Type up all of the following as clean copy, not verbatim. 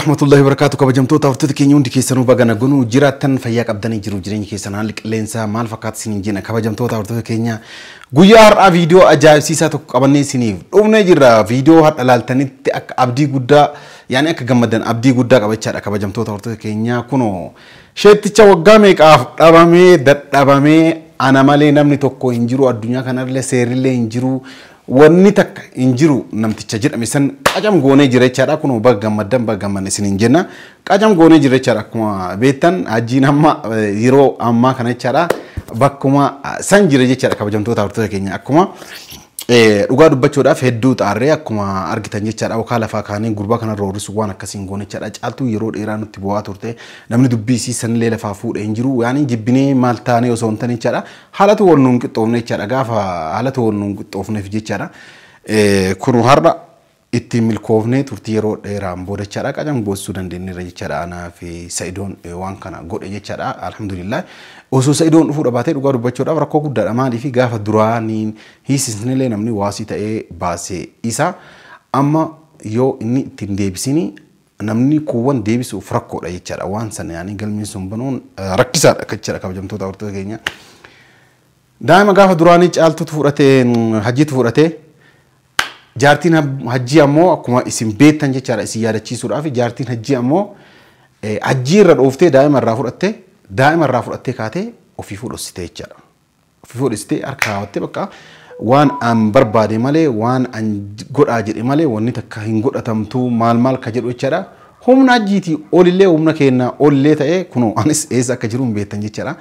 ورحمة الله وبركاته. كبجمتو تورتو كيني وندي كيسانو بغانا غنو جيراتن فياك أبداني جيرو جيرين كيسانا لك لينسا مال فقط سنين جينا كبجمتو تورتو كينيا غيار فيديو أجايب سيساتو قبني سنين أمنا جرا فيديو هات ألالتني تك أبدي غدا يعني أك جمدن أبدي غدا كبجار كبجمتو تورتو كينيا كونو شيء تجاوغامك أبامي دت أبامي أنا مالي نمني توكو إنجرو الدنيا كنا رله سيرله إنجرو wanni takka injiru namticha jedhame san qajam goone jirechaadha kun baggammadan baggammanne sinin jenna qajam goone jirechaadha akkuma beetan ajiin amma yeroo amma kana jechaadha bakkuma san jire jechaadha kabajamtoota hortoota keenya akkuma dhugaa dubbachuudhaaf hedduu xaarree akkuma argitan jechaadha wakaa lafaa kaanii gurbaa kana roorisu waan akkasiin goone jechaadha caaltuu yeroo dheeraa nutti bu'aa turte namni dubbii siisanillee lafaa fuudhee injiru yaani jibbinee maal taanee osoo hin taane jechaadha haalatu wal nuun qixxoofne jechaadha gaafa haalatu wal nuun qixxoofneef jechaadha kunu har'a itti milkoofne turtii yeroo dheeraan booda jechaadha qajam boossuu dandeenyeerra jechaadha anaa fi Sa'idoon waan kana godhe jechaadha alhamdulillah osoo Sa'idoon dhufuu dhabaatee dhugaa dubbachuudhaaf rakkoo guddaadha maaliif gaafa duraaniin hiisisnillee namni waasii ta'ee baasee isa amma yoo inni ittiin deebisini namni kuuwwan deebisuuf rakkoodha jechaadha waan sana yaani galmeen sun banuun rakkisaadha akka jechaadha kabajamtoota hortoota keenya daa'ima gaafa duraanii caaltuutu fudhatee hajjiitu fudhatee jaartiin hajjii ammoo akkuma isin beektan jechaadha isin yaadachiisuudhaaf jaartiin hajjii ammoo hajjii irra dhooftee daa'ima irraa fudhattee kaatee ofii fuudhostee jechaadha ofii fuudhostee harka kaawwattee bakka waan an barbaade malee waan an godhaa jedhe malee wanni takka hin godhatamtu maal ka jedhu jechaadha humna hajjiitii olillee humna keenna olillee ta'ee kunoo anis eessa akka jiru hin beektan jechaadha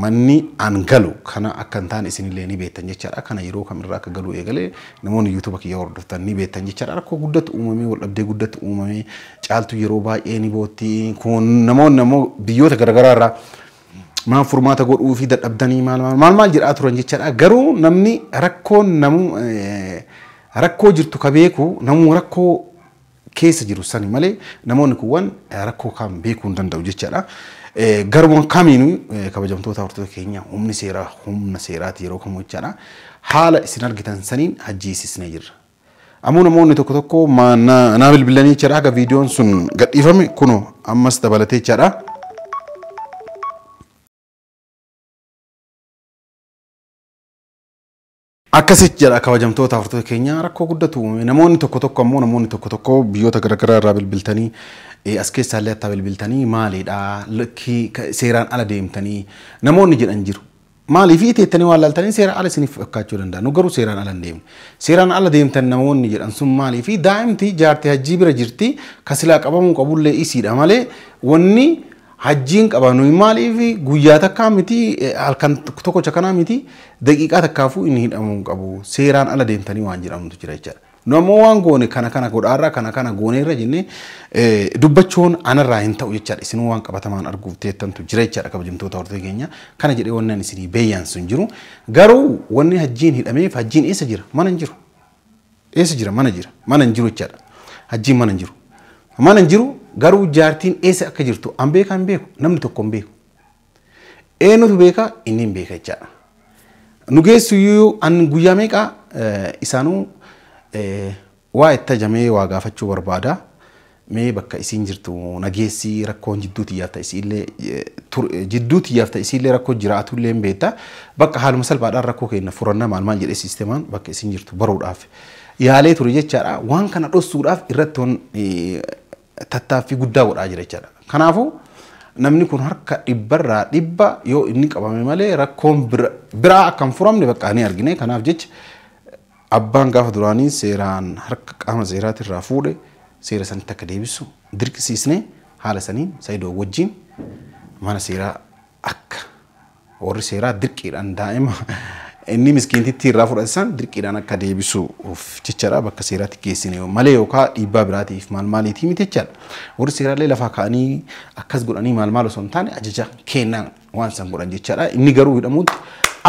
manni an galu kana akka hin taane isinillee ni beektan jechaadha kana yeroo kamirraa akka galu eegalee namoonni YouTube kiyya hordoftan ni beektan jechaadha rakkoo guddatu uumamee wal dhabdee guddatu uumamee caaltu yeroo baay'ee ni bootti kun namoonni ammoo biyyoota garaagaraa irraa maan furmaata godhuu fi dadhabdanii maal jedhaa turan jechaadha garuu namni rakkoo jirtu ka beeku namu rakkoo keessa jiru sani malee namoonni kuwwan rakkoo kam beekuu hin danda'u jechaadha garbuun kamiinuu kabajamtoota hortoota keenya humna seeraati yeroo kamuu jechaadha haala isin argitan saniin hajjiisisnee jirra ammoo namoonni tokko naa bilbilanii jechaadha akka viidiyoon sun gadhiifame kunoo ammas dabalatee jechaadha akkasitti jedha kabajamtoota hortoota keenya rakkoo guddatu namoonni tokko biyyoota garaagaraa irraa bilbiltanii as keessaallee attaa bilbiltanii maalidha seeraan ala deemtanii namoonni jedhan jiru maaliif iteettanii waan laaltanii seeraan ala isiniif fakkaachuu danda'a nu garuu seeraan ala hin deemne seeraan ala deemtan namoonni jedhan sun maaliif daa'imti jaartii hajjii bira jirti kasilaa qabamuu qabullee isiidha malee wanni hajjiin qabanu maaliif guyyaa takkaa miti halkan tokko chakanaa miti daqiiqaa takkaafuu inni hidhamuu qabu seeraan ala deemtanii waan jedhamutu jira jechaadha namoo waan goone kana godhaarraa kana gooneerra jennee dubbachuun anarraa hin ta'u jechaadha isin waan qabatamaan arguuf teettantu jira jechaadha kabajamtoota hortoota keenya kana jedhee wannan isinii beeyyaan sun jiru garuu wanni hajjiin hidhameef hajjiin eessa jira mana hin jiru jechaadha hajjiin mana hin jiru garuu jaartiin eessa akka jirtu an beeka hin beeku namni tokko hin beeku eenyutu beeka inni hin beeka jechaadha nu geessuyyuu an guyyaa meeqa isaanuu waa itti jamee waa gaafachuu barbaada mee bakka isiin jirtu nageessi rakkoon jidduu tiyyaaf ta'e isiillee rakkoo jiraatullee hin beekta bakka haaluma salphaadhaan rakkoo keenya furanna maal jedhee siisteemaan bakka isiin jirtu baruudhaaf yaalee ture jechaadha waan kana dhossuudhaaf irratti tattaaffii guddaa godhaa jira jechaadha kanaafuu namni kun harka dhibbarraa dhibba yoo inni qabame malee rakkoon biraa akka hin furamne bakka ni argine kanaaf jecha abbaan gaafa duraanii seeraan harka qaama seeraatirraa fuudhe seera sanitti akka deebisu dirqisiisnee haala saniin Sa'idoo wajjin mana seeraa akka warri seeraa dirqiidhaan daa'ima inni miskiintitti irraa fudhatan dirqiidhaan akka deebisu jechaadha bakka seeraatti geessine malee yookaan dhiibbaa biraatiif maaliitii miti jechaadha warri seeraallee lafaa ka'anii akkas godhanii maal osoo hin taane ajaja kennaan waan san godhan jechaadha inni garuu hidhamuutti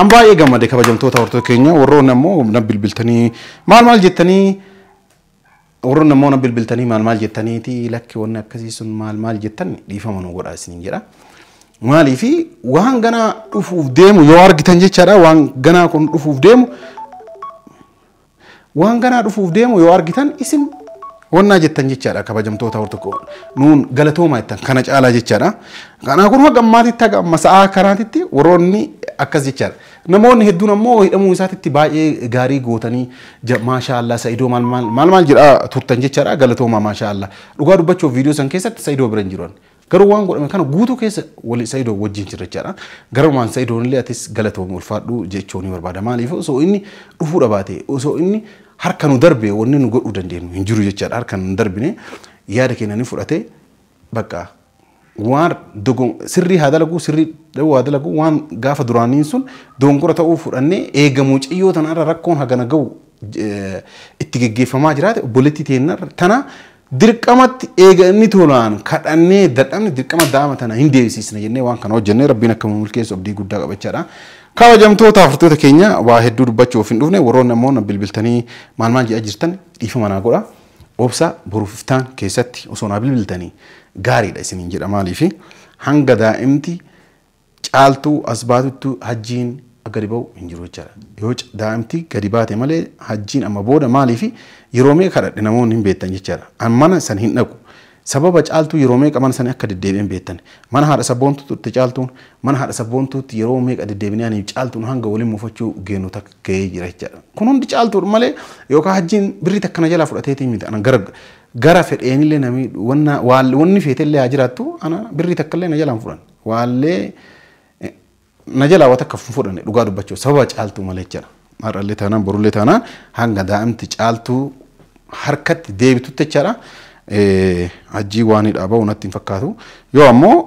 an baay'ee gammade kabajamtoota hortoota keenya warroonni ammoo na bilbiltanii maal jettanii warroonni ammoo na bilbiltanii maal jettaniiti lakki wanni akkasii sun maal jettan dhiifama nu godhaa isiniin jedha maaliif waan ganaa dhufuuf deemu yoo argitan jechaadha waan ganaa kun dhufuuf deemu yoo argitan isin wannaa jettan jechaadha kabajamtoota hortokoo nuun galatooma jettan kana caalaa jechaadha kana kun gammaatitti haga masaa karaatitti warroonni akkas jechaadha namoonni hedduun ammoo hidhamuu isaatitti baay'ee gaarii gootanii maashaallah Saidoo maal jedha turtan jechaadha galatooma maashaallah dhugaa dubbachuuf viidiyoo san keessatti Saidoo bira hin jiran garuu waan godhame kana guutuu keessa wali Saidoo wajjin jira jechaadha garumaan Saidoon illee atis galatooma ulfaadhu jechuun barbaada maaliif osoo inni dhufuu dhabaate osoo inni harka nu darbe wanni nu godhuu dandeenyu hin jiru jechaadha harka nu darbine yaada keenya ni fudhate bakka waan dogon sirrii haa dalagu sirrii haa dalagu waan gaafa duraaniin sun dongora ta'uu fudhannee eegamuu ciyyoo tanarra rakkoon hagana ga'u itti geggeeffamaa jiraate obboleettii teenna tana dirqamatti eega inni tolaan kadhannee dadhabne dirqama daama tana hin deebisisne jennee waan kana hojjennee rabbiin akka mulkeessu abdii guddaa qabachaadha kabajamtoota afurtoota keenya waa hedduu dubbachuuf hin dhufne warroonni ammoo bilbiltanii maal jedha jirtan dhiifama naa godha obsa boruuftaan keessatti osoo naa bilbiltanii gaariidha isiniin jedha maaliif hanga daa'imti caaltuu as baatuttu hajjiin gadi ba'u hin jiru jechaadha yoo daa'imti gadi baate malee hajjiin amma booda maaliif yeroo meeqa kadhadhe namoonni hin beektan jechaadha an mana san hin dhaqu sababa caaltuu yeroo meeqa mana san akka deddeebi'an beektan mana haadha sabboontuutti caaltuun mana haadha sabboontuutti yeroo meeqa deddeebinanii caaltuun hanga waliin muufachuu geenu takka ga'ee jira jechaadha kun hundi caaltuudha malee yookaan hajjiin birrii takka na jalaa fudhateetii miti ana gara fedheenillee namni wanni feetellee haa jiraattu ana birrii takkallee na jalaan fudhan waallee na jalaa waa takka fudhanne dhugaa dubbachuuf sababa caaltuu malee jechaadha har'allee taanaan borullee taanaan hanga daa'imti caaltuu harkatti deebitutti jechaadha hajjii waan hidhaa ba'u natti hin fakkaatu yoo ammoo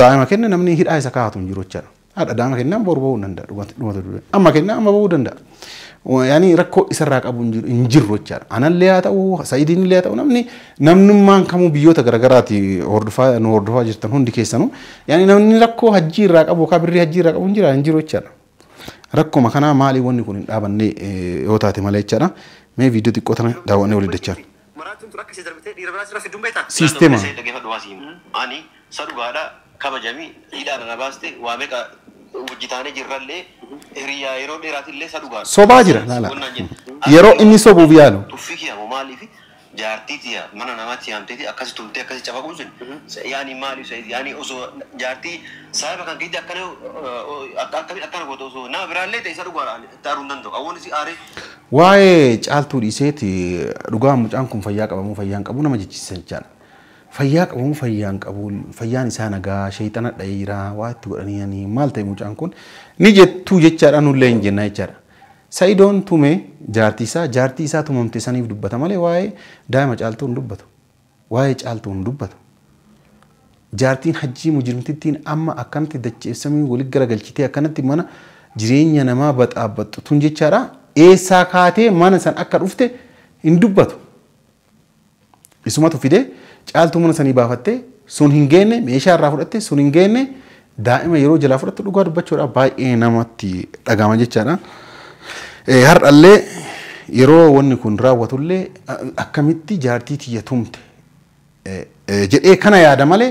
daa'ima kenna namni hidhaa isa kaa'atu hin jiru jechaadha haadha daa'ima kenna boru ba'uu danda'a dhumata dure amma kenna amma ba'uu danda'a yaani rakkoo isarraa qabu hin jiru jechaadha anallee haa ta'u Saidiin illee haa ta'u namnummaan kamuu biyyoota garagaraati nu hordofaa jirtan hundi keessanuu yaani namni rakkoo hajjii irraa qabu yookaan birrii hajjii irraa qabu hin jiru jechaadha rakkuma kanaa maalii wanni kun hin dhaabannee yoo taate malee jechaadha mee viidiyoo xiqqoo tana daawwannee walii dachaan sistema ani sadugaadha kabajamii hidhaan na baaste waa meeqa hojjitaanee jirrallee hiriyaa yeroo dheeraatillee sadugaa sobaa jira laala yeroo inni sobuuf yaalu tuffii kiyyamu maaliif jaartiitiya mana namaatti yaamteeti akkasi tumtee akkasi cafaquun sun yaani maaliif sayiti yaani osoo jaartii saayiba kan keetti akkana goote osoo nama biraallee ta'e isa dhugaadhaan taaruu hin danda'u awwoon isi aaree waa'ee caaltuu dhiiseeti dhugaa mucaan kun fayyaa qabamuu fayyaan qabu nama jechiisan jechaadha fayyaa qabamuu fayyaan qabu fayyaan isaa nagaa sheexana dhayiraa waa itti godhanii maal ta'e mucaan kun ni jettuu jechaadha nullee hin jenna jechaadha Saidoon tume jaartii isaa tumamte saniif dubbata malee waa'ee daa'ima caaltuu hin dubbatu waa'ee caaltuu hin dubbatu jaartiin hajjii mujrimtittiin amma akkanatti dacheefsamii walitti garagalchitee akkanatti mana jireenya namaa baxaabattu tun jechaadha eessaa kaatee mana san akka dhufte hin dubbatu isumatu fidee caaltuu mana sanii baafattee sun hin geenne meeshaa irraa fudhatte sun hin geenne daa'ima yeroo jalaa fudhattu dhugaa dubbachuudhaaf baay'ee namatti dhagama jechaadha har'allee yeroo wanni kun raawwatullee akkamitti jaartii tiyya tumte jedhee kana yaada malee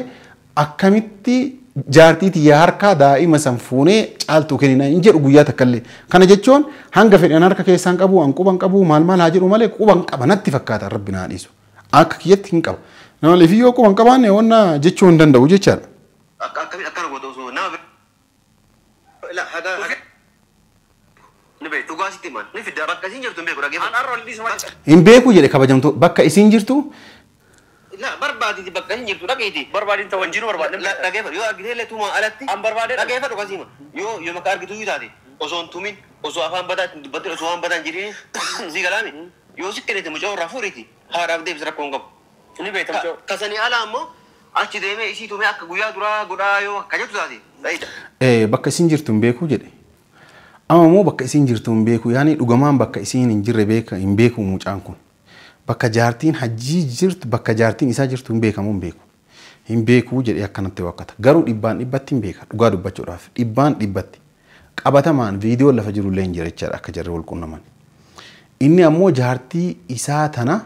akkamitti jaartii tiyya harkaa daa'ima san fuunee caaltuu kennina hin jedhu guyyaa takkallee kana jechuun hanga fedhan harka keessaan qabu an quban qabu maal haa jedhu malee quban qaba natti fakkaata rabbi naa dhiisu akka kiyyatti hin qaba nama leefi yoo quban qabaanne wanna jechuu hin danda'u jechaadha akkana goote osoo nama hin beeku jedhe kabajamtuu bakka isiin jirtu barbaaditi bakka hin jirtu dhageeti barbaadin ta'u wajjin barbaadin dhageeffadhu yoo argitee illee tumaa alatti an barbaade dhageeffadhu kasiima yoo maka argitu yoo taate osoo hin tumin osoo afaan badaa dubbatte osoo waan badaan jireen si galaami yoo si kenneete mucaa irraa fuudhiti haadhaaf deebisa rakkoo hin qabu ni beekta kasanii ala ammoo achi deemee isii tumee akka guyyaa duraa godhaa yoo akka jettu taate bakka isiin jirtu hin beeku jedhe amma moo bakka isiin jirtu hin beeku yaani dhugamaan bakka isiin hin jirre hin beeku mucaan kun bakka jaartiin hajjii jirtu bakka jaartiin isaa jirtu hin beekamu hin beeku jedhee akkanatti wakkata garuu dhibbaan dhibbatti hin beeka dhugaa dubbachuudhaaf dhibbaan dhibbatti qabatamaan viidiyoo lafa jirullee hin jira jechaadha akka jarri wal qunnaman inni ammoo jaartii isaa tana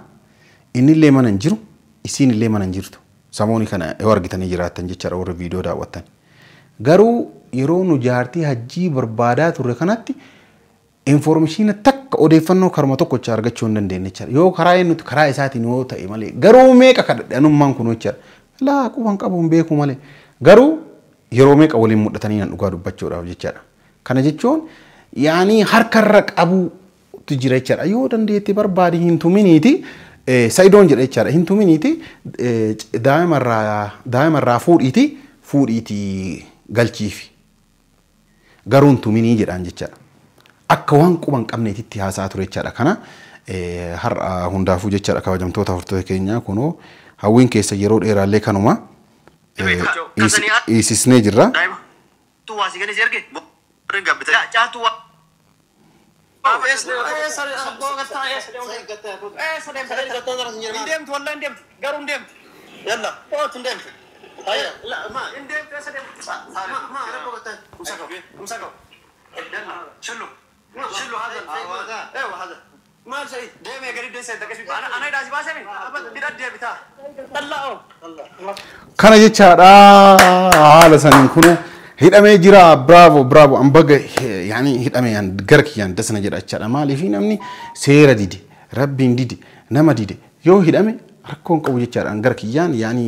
innillee mana hin jiru isiin illee mana hin jirtu samooni kana yoo argitanii jiraattan jechaadha warra viidiyoo daawwattan garuu yeroo nu jaartii hajjii barbaadaa turre kanatti information takka takka odeeffannoo karuma tokkocha argachuu hin dandeenye jechuudha. Yoo karaa eenyutu karaa isaatiin yoo ta'e malee garuu meeqa kadhadhanummaan kun jechuudha. Laa quban qabuun beeku malee garuu yeroo meeqa waliin mudhatanii nan dhugaa dubbachuudhaaf jechuudha. Kana jechuun yaani harkarra qabuutu jira jechuudha. Yoo dandeetti barbaadi hin tuminiiti Saidoon jedha jechuudha. Hin tuminiiti daa'imarraa fuudhiiti galchiifi. Garuun tuminii jedhaan jechaadha. Akka waan quban qabneetitti haasaa ture jechaadha. Kana har'a hundaafuu jechaadha kabajamtoota hordoftoota keenyaa kunoo hawwiin keessa yeroo dheeraallee kanuma isisnee jirra. ما اندم تسلم ما امسكوا شلو هذا ايوه هذا ما شيء دايما يا قريب دايما تكشف انا داسي باسمي بدي بتاع طلعوا kana jechaadha haala saniin kunu hidhamee jira bravo ambaga yani hidhamee gara kiyyaan dasna jedha jechaadha maaliif namni seera dide rabbiin dide nama dide yoo hidhame rakkoon qabu jechaadha gara kiyyaan yani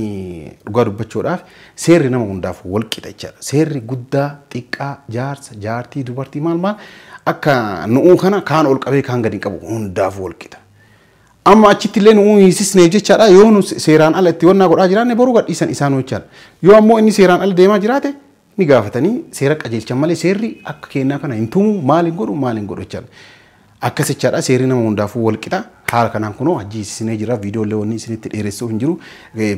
dhugaa dubbachuudhaaf seerri nama hundaaf wal qixa jechaadha seerri guddaa xiqqaa jaarsa jaartii dubartii maal akka nu'uu kana kaan ol qabee kaan gadi qabu hundaaf wal qixa amma achitti illee nu'uu hiisisnee jechaadha yoo nu seeraan ala itti wannaa godhaa jiraanne boruu gadhiisan isaanuu jechaadha yoo ammoo inni seeraan ala deemaa jiraate ni gaafatanii seera qajeelchan malee seerri akka kennaa kana hin tumu maaliin godhu jechaadha akkas jechaadha seerri nama hundaafuu wal qixa haala kanaan kunoo hajjiisisnee jira viidiyoo leewwanni isinitti dheeressuu hin jiru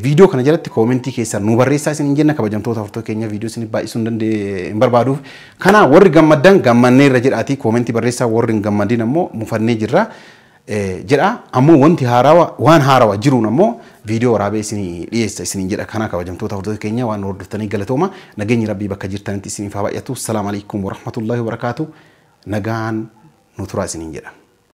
viidiyoo kana jalatti koomentii keessan nu barreessaa isin hin jenna kabajamtoota hordoftoota keenya viidiyoo isin baay'isuu hin barbaaduuf kana warri gammaddan gammanneerra jedhaatii koomentii barreessaa warri hin gammadin ammoo mufannee jirra jedha ammoo wanti waan haarawaa jiruun ammoo viidiyoo waraabee isin dhiyeessa isin jedha kana kabajamtoota hordoftoota keenya waan hordoftanii galatooma nageenyi rabbii bakka jirtanitti isiniif haa baay'atu. Assalaamu alaykum wa rahmatullahi wa barakaatu. Nagaan nuturaa isin jedha.